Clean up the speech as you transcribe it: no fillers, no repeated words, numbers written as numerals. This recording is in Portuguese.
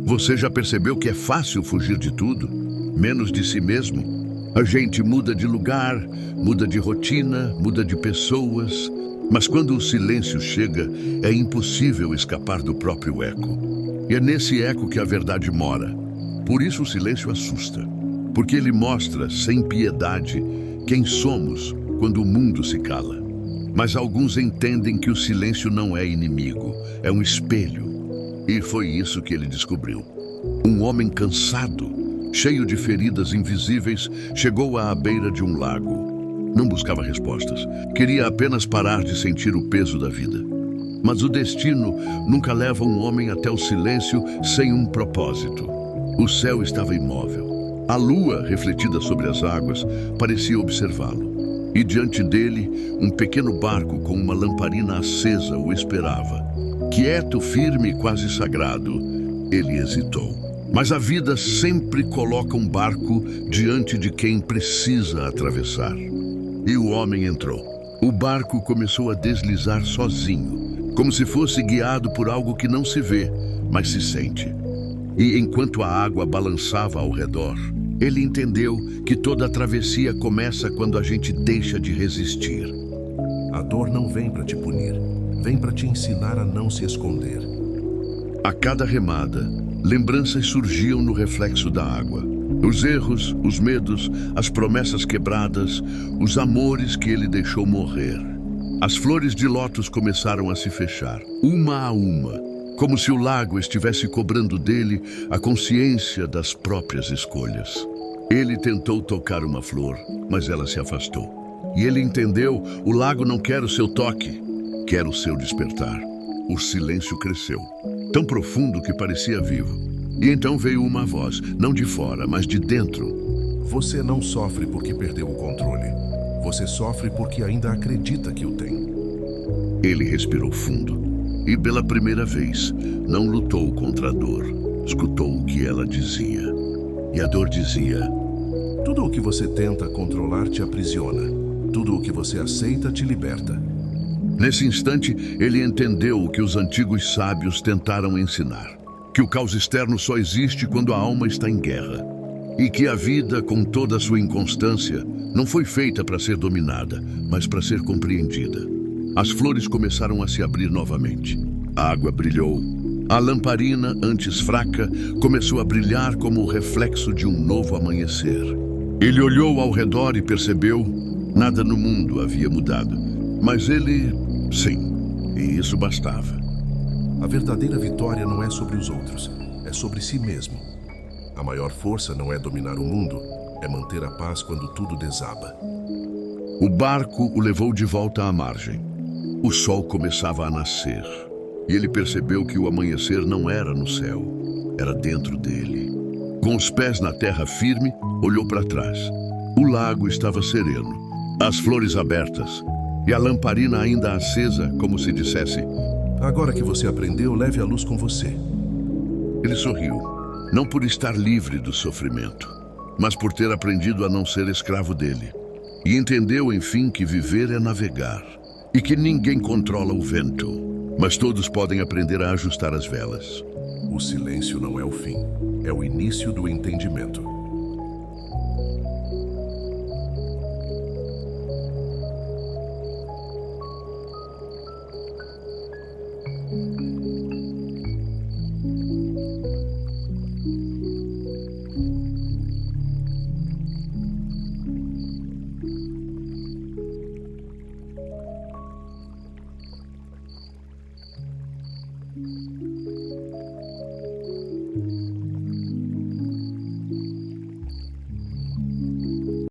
Você já percebeu que é fácil fugir de tudo, menos de si mesmo? A gente muda de lugar, muda de rotina, muda de pessoas, mas quando o silêncio chega, é impossível escapar do próprio eco. E é nesse eco que a verdade mora. Por isso o silêncio assusta, porque ele mostra, sem piedade, quem somos quando o mundo se cala. Mas alguns entendem que o silêncio não é inimigo, é um espelho. E foi isso que ele descobriu. Um homem cansado, cheio de feridas invisíveis, chegou à beira de um lago. Não buscava respostas, queria apenas parar de sentir o peso da vida. Mas o destino nunca leva um homem até o silêncio sem um propósito. O céu estava imóvel. A lua, refletida sobre as águas, parecia observá-lo. E diante dele, um pequeno barco com uma lamparina acesa o esperava. Quieto, firme e quase sagrado, ele hesitou. Mas a vida sempre coloca um barco diante de quem precisa atravessar. E o homem entrou. O barco começou a deslizar sozinho, como se fosse guiado por algo que não se vê, mas se sente. E enquanto a água balançava ao redor, ele entendeu que toda a travessia começa quando a gente deixa de resistir. A dor não vem para te punir, vem para te ensinar a não se esconder. A cada remada, lembranças surgiam no reflexo da água. Os erros, os medos, as promessas quebradas, os amores que ele deixou morrer. As flores de lótus começaram a se fechar, uma a uma, como se o lago estivesse cobrando dele a consciência das próprias escolhas. Ele tentou tocar uma flor, mas ela se afastou. E ele entendeu, o lago não quer o seu toque, quer o seu despertar. O silêncio cresceu, tão profundo que parecia vivo. E então veio uma voz, não de fora, mas de dentro. Você não sofre porque perdeu o controle. Você sofre porque ainda acredita que o tem. Ele respirou fundo. E pela primeira vez, não lutou contra a dor. Escutou o que ela dizia. E a dor dizia: tudo o que você tenta controlar te aprisiona. Tudo o que você aceita te liberta. Nesse instante, ele entendeu o que os antigos sábios tentaram ensinar. Que o caos externo só existe quando a alma está em guerra. E que a vida, com toda a sua inconstância, não foi feita para ser dominada, mas para ser compreendida. As flores começaram a se abrir novamente. A água brilhou. A lamparina, antes fraca, começou a brilhar como o reflexo de um novo amanhecer. Ele olhou ao redor e percebeu, nada no mundo havia mudado. Mas ele, sim, e isso bastava. A verdadeira vitória não é sobre os outros, é sobre si mesmo. A maior força não é dominar o mundo, é manter a paz quando tudo desaba. O barco o levou de volta à margem. O sol começava a nascer, e ele percebeu que o amanhecer não era no céu, era dentro dele. Com os pés na terra firme, olhou para trás. O lago estava sereno, as flores abertas, e a lamparina ainda acesa, como se dissesse: agora que você aprendeu, leve a luz com você. Ele sorriu, não por estar livre do sofrimento, mas por ter aprendido a não ser escravo dele. E entendeu, enfim, que viver é navegar. E que ninguém controla o vento, mas todos podem aprender a ajustar as velas. O silêncio não é o fim, é o início do entendimento.